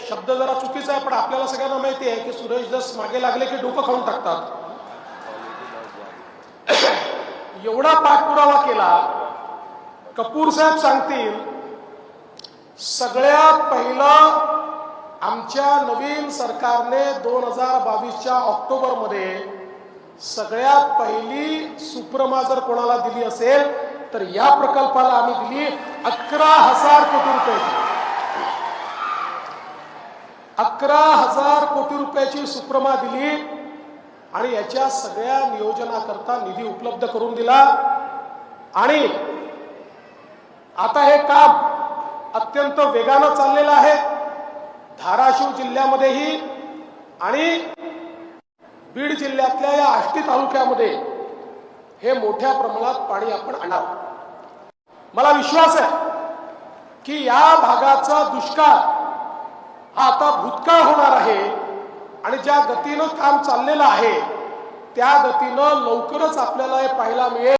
शब्द जरा चुकीचा आहे, पण आपल्याला सगळ्यांना माहिती आहे की सुरेश दस मागे लागले की डोकं खाऊन टाकतात. एवढा पाठपुरावा केला. कपूर साहेब सांगतील, सगळ्यात पहिलं आमच्या नवीन सरकारने 2022च्या ऑक्टोबरमध्ये सगळ्यात पहिली सुप्रमा जर कोणाला दिली असेल तर या प्रकल्पाला आम्ही दिली 11,000 कोटी रुपयाची. 11,000 कोटी रुपयाची सुप्रमा दिली आणि याच्या सगळ्या नियोजनाकरता निधी उपलब्ध करून दिला. आणि आता हे काम अत्यंत वेगानं चाललेलं आहे. धाराशिव जिल्ह्यामध्येही आणि बीड जिल्ह्यातल्या या आष्टी तालुक्यामध्ये हे मोठ्या प्रमाणात पाणी आपण आणणार. मला विश्वास आहे की या भागाचा दुष्काळ हा आता भूतकाळ होणार आहे आणि ज्या गतीनं काम चाललेलं आहे त्या गतीनं लवकरच आपल्याला हे पाहायला मिळेल.